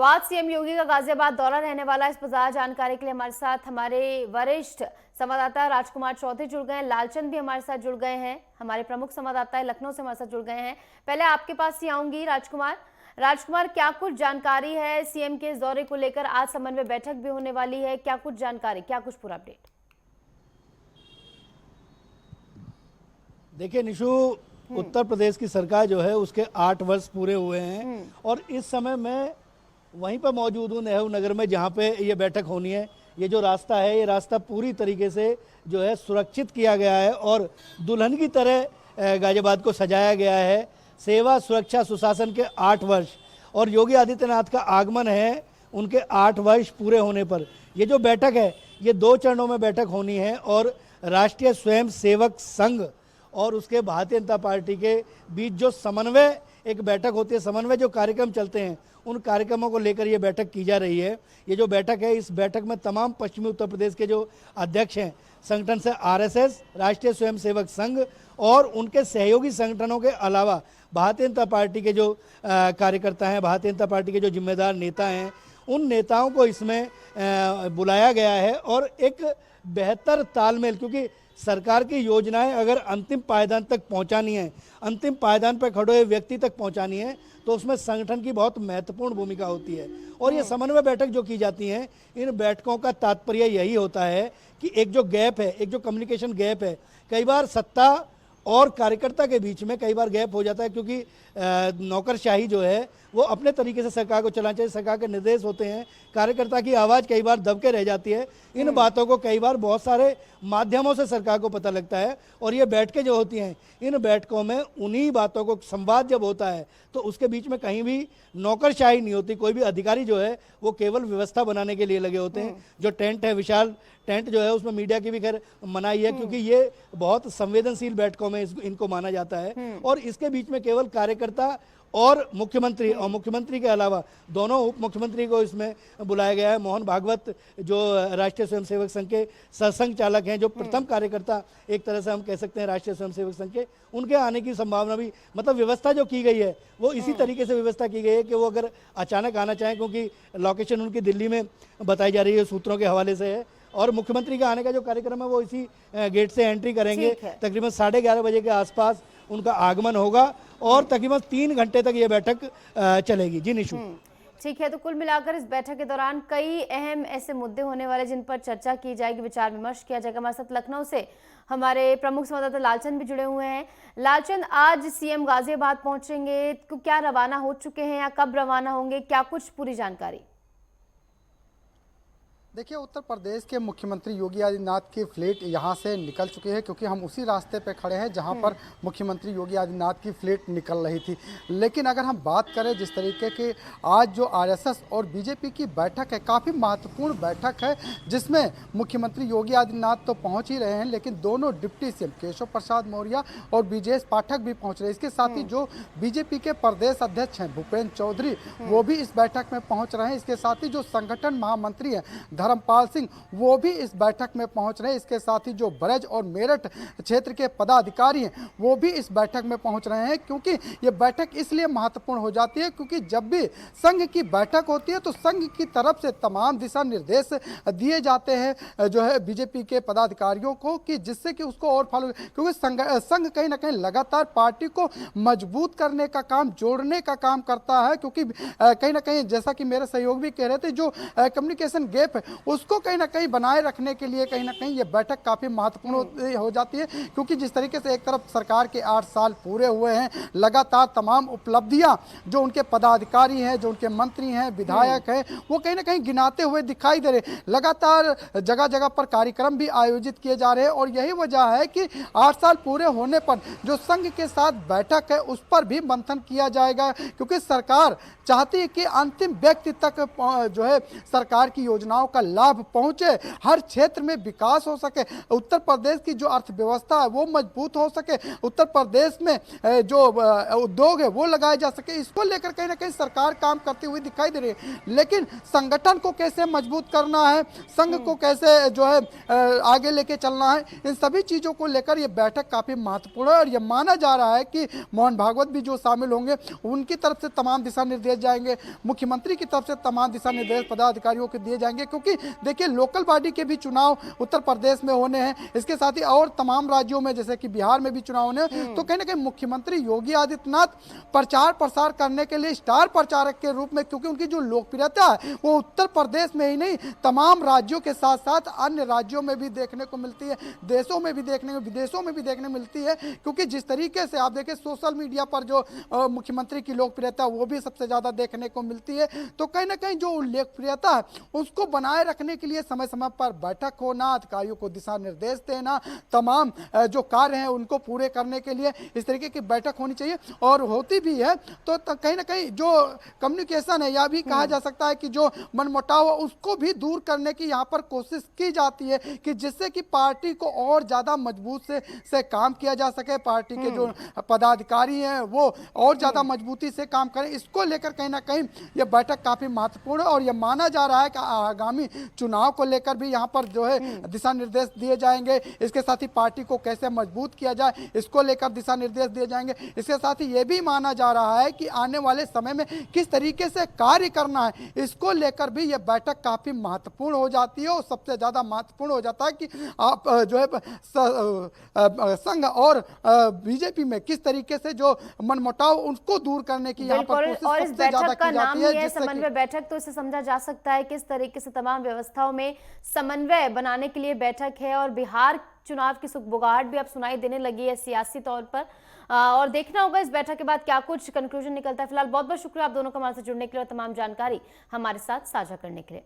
तो आज सीएम योगी का गाजियाबाद दौरा रहने वाला। इस पर ज्यादा जानकारी के लिए हमारे साथ हमारे वरिष्ठ संवाददाता राजकुमार चौधरी जुड़ गए हैं। लालचंद भी हमारे साथ जुड़ गए हैं। हमारे प्रमुख संवाददाता लखनऊ से हमारे साथ जुड़ गए हैं। पहले आपके पास ही आऊंगी राजकुमार, क्या कुछ जानकारी है सीएम के इस दौरे को लेकर? आज समन्वय बैठक भी होने वाली है, क्या कुछ जानकारी, क्या कुछ पूरा अपडेट? देखिए निशु, उत्तर प्रदेश की सरकार जो है उसके 8 वर्ष पूरे हुए हैं और इस समय मैं वहीं पर मौजूद हूँ नेहरू नगर में, जहाँ पे ये बैठक होनी है। ये जो रास्ता है, ये रास्ता पूरी तरीके से जो है सुरक्षित किया गया है और दुल्हन की तरह गाजियाबाद को सजाया गया है। सेवा, सुरक्षा, सुशासन के 8 वर्ष और योगी आदित्यनाथ का आगमन है उनके 8 वर्ष पूरे होने पर। ये जो बैठक है ये 2 चरणों में बैठक होनी है और राष्ट्रीय स्वयं सेवक संघ और उसके भारतीय जनता पार्टी के बीच जो समन्वय एक बैठक होती है, समन्वय जो कार्यक्रम चलते हैं उन कार्यक्रमों को लेकर ये बैठक की जा रही है। ये जो बैठक है, इस बैठक में तमाम पश्चिमी उत्तर प्रदेश के जो अध्यक्ष हैं संगठन से आरएसएस, राष्ट्रीय स्वयंसेवक संघ और उनके सहयोगी संगठनों के अलावा भारतीय जनता पार्टी के जो कार्यकर्ता हैं, भारतीय जनता पार्टी के जो जिम्मेदार नेता हैं, उन नेताओं को इसमें बुलाया गया है और एक बेहतर तालमेल, क्योंकि सरकार की योजनाएं अगर अंतिम पायदान तक पहुंचानी है, अंतिम पायदान पर खड़े हुए व्यक्ति तक पहुंचानी है, तो उसमें संगठन की बहुत महत्वपूर्ण भूमिका होती है। और ये समन्वय बैठक जो की जाती हैं, इन बैठकों का तात्पर्य यही होता है कि एक जो गैप है, एक जो कम्युनिकेशन गैप है, कई बार सत्ता और कार्यकर्ता के बीच में कई बार गैप हो जाता है, क्योंकि नौकरशाही जो है वो अपने तरीके से सरकार को चलाना चाहिए, सरकार के निर्देश होते हैं, कार्यकर्ता की आवाज़ कई बार दबके रह जाती है। इन बातों को कई बार बहुत सारे माध्यमों से सरकार को पता लगता है और ये बैठकें जो होती हैं, इन बैठकों में उन्हीं बातों को संवाद जब होता है तो उसके बीच में कहीं भी नौकरशाही नहीं होती। कोई भी अधिकारी जो है वो केवल व्यवस्था बनाने के लिए लगे होते हैं। जो टेंट है, विशाल टेंट जो है, उसमें मीडिया की भी खैर मनाही है, क्योंकि ये बहुत संवेदनशील बैठकों में इनको माना जाता है। और इसके बीच में केवल कार्यकर्ता और मुख्यमंत्री के अलावा दोनों उप मुख्यमंत्री को इसमें बुलाया गया है। मोहन भागवत जो राष्ट्रीय स्वयंसेवक संघ के सरसंघ चालक हैं, जो प्रथम कार्यकर्ता एक तरह से हम कह सकते हैं राष्ट्रीय स्वयंसेवक संघ के, उनके आने की संभावना भी, मतलब व्यवस्था जो की गई है वो इसी तरीके से व्यवस्था की गई है कि वो अगर अचानक आना चाहें, क्योंकि लोकेशन उनकी दिल्ली में बताई जा रही है, सूत्रों के हवाले से है। और मुख्यमंत्री का आने का जो कार्यक्रम है वो इसी गेट से एंट्री करेंगे। तकरीबन 11:30 बजे के आसपास उनका आगमन होगा और तकरीबन 3 घंटे तक ये बैठक चलेगी। जी निशु। ठीक है, तो कुल मिलाकर इस बैठक के दौरान कई अहम ऐसे मुद्दे होने वाले जिन पर चर्चा की जाएगी, विचार विमर्श किया जाएगा। हमारे साथ लखनऊ से हमारे प्रमुख संवाददाता लालचंद भी जुड़े हुए हैं। लालचंद, आज सीएम गाजियाबाद पहुंचेंगे, तो क्या रवाना हो चुके हैं या कब रवाना होंगे, क्या कुछ पूरी जानकारी? देखिए, उत्तर प्रदेश के मुख्यमंत्री योगी आदित्यनाथ की फ्लाइट यहाँ से निकल चुकी है, क्योंकि हम उसी रास्ते पे खड़े हैं जहाँ पर मुख्यमंत्री योगी आदित्यनाथ की फ्लाइट निकल रही थी। लेकिन अगर हम बात करें जिस तरीके की आज जो आरएसएस और बीजेपी की बैठक है, काफ़ी महत्वपूर्ण बैठक है, जिसमें मुख्यमंत्री योगी आदित्यनाथ तो पहुँच ही रहे हैं, लेकिन दोनों डिप्टी सीएम केशव प्रसाद मौर्य और ब्रिजेश पाठक भी पहुँच रहे हैं। इसके साथ ही जो बीजेपी के प्रदेश अध्यक्ष हैं भूपेंद्र चौधरी, वो भी इस बैठक में पहुँच रहे हैं। इसके साथ ही जो संगठन महामंत्री हैं धर्मपाल सिंह, वो भी इस बैठक में पहुंच रहे हैं। इसके साथ ही जो ब्रज और मेरठ क्षेत्र के पदाधिकारी हैं वो भी इस बैठक में पहुंच रहे हैं, क्योंकि ये बैठक इसलिए महत्वपूर्ण हो जाती है क्योंकि जब भी संघ की बैठक होती है तो संघ की तरफ से तमाम दिशा निर्देश दिए जाते हैं जो है बीजेपी के पदाधिकारियों को, कि जिससे कि उसको और फॉलो, क्योंकि संघ कहीं ना कहीं लगातार पार्टी को मजबूत करने का काम, जोड़ने का काम करता है। क्योंकि कहीं ना कहीं जैसा कि मेरे सहयोगी भी कह रहे थे, जो कम्युनिकेशन गैप है उसको कहीं ना कहीं बनाए रखने के लिए कहीं ना कहीं ये बैठक काफ़ी महत्वपूर्ण हो जाती है। क्योंकि जिस तरीके से एक तरफ सरकार के 8 साल पूरे हुए हैं, लगातार तमाम उपलब्धियां जो उनके पदाधिकारी हैं, जो उनके मंत्री हैं, विधायक हैं, वो कहीं ना कहीं गिनाते हुए दिखाई दे रहे। लगातार जगह जगह पर कार्यक्रम भी आयोजित किए जा रहे हैं और यही वजह है कि 8 साल पूरे होने पर जो संघ के साथ बैठक है उस पर भी मंथन किया जाएगा, क्योंकि सरकार चाहती है कि अंतिम व्यक्ति तक जो है सरकार की योजनाओं का का लाभ पहुंचे, हर क्षेत्र में विकास हो सके, उत्तर प्रदेश की जो अर्थव्यवस्था है वो मजबूत हो सके, उत्तर प्रदेश में जो उद्योग है वो लगाए जा सके, इसको लेकर कहीं ना कहीं सरकार काम करती हुई दिखाई दे रही है। लेकिन संगठन को कैसे मजबूत करना है, संघ को कैसे जो है आगे लेके चलना है, इन सभी चीजों को लेकर ये बैठक काफी महत्वपूर्ण है। और यह माना जा रहा है कि मोहन भागवत भी जो शामिल होंगे, उनकी तरफ से तमाम दिशा निर्देश जाएंगे, मुख्यमंत्री की तरफ से तमाम दिशा निर्देश पदाधिकारियों को दिए जाएंगे, क्योंकि देखिए लोकल बॉडी के भी चुनाव उत्तर प्रदेश में होने हैं, इसके साथ ही और तमाम राज्यों में जैसे कि बिहार में भी चुनाव होने हैं। तो कहीं ना कहीं मुख्यमंत्री योगी आदित्यनाथ प्रचार प्रसार करने के लिए स्टार प्रचारक के रूप में, क्योंकि उनकी जो लोकप्रियता है वो उत्तर प्रदेश में ही नहीं तमाम राज्यों के साथ साथ अन्य राज्यों में भी देखने को मिलती है, देशों में भी देखने को, विदेशों में भी देखने मिलती है। क्योंकि जिस तरीके से आप देखें सोशल मीडिया पर जो मुख्यमंत्री की लोकप्रियता वो भी सबसे ज्यादा देखने को मिलती है। तो कहीं ना कहीं जो लोकप्रियता है उसको बनाए रखने के लिए समय समय पर बैठक होना, अधिकारियों को दिशा निर्देश देना, तमाम जो कार्य हैं उनको पूरे करने के लिए इस तरीके की बैठक होनी चाहिए और होती भी है। तो कहीं ना कहीं जो कम्युनिकेशन है, या भी कहा जा सकता है कि जो मनमुटाव है उसको भी दूर करने की यहाँ पर कोशिश की जाती है, कि जिससे कि पार्टी को और ज्यादा मजबूत से काम किया जा सके, पार्टी के जो पदाधिकारी हैं वो और ज्यादा मजबूती से काम करें। इसको लेकर कहीं ना कहीं यह बैठक काफी महत्वपूर्ण है और यह माना जा रहा है कि आगामी चुनाव को लेकर भी यहाँ पर जो है दिशा निर्देश दिए जाएंगे। इसके साथ ही पार्टी को कैसे मजबूत किया जाए इसको लेकर दिशा निर्देश दिए जाएंगे। इसके साथ ही यह भी माना जा रहा है कि आने वाले समय में किस तरीके से कार्य करना है, इसको लेकर भी यह बैठक काफी महत्वपूर्ण हो जाती है। और सबसे ज्यादा महत्वपूर्ण हो जाता है कि आप जो है संघ और बीजेपी में किस तरीके से जो मनमुटाव उनको दूर करने की यहाँ पर कोशिश और इस सबसे ज्यादा बैठक का की जाती नाम है। है समन्वय बैठक, तो इसे समझा जा सकता है किस तरीके से तमाम व्यवस्थाओं में समन्वय बनाने के लिए बैठक है। और बिहार चुनाव की सुगबुगाहट भी अब सुनाई देने लगी है सियासी तौर पर, और देखना होगा इस बैठक के बाद क्या कुछ कंक्लूजन निकलता है। फिलहाल बहुत बहुत शुक्रिया आप दोनों का हमारे साथ जुड़ने के लिए और तमाम जानकारी हमारे साथ साझा करने के लिए।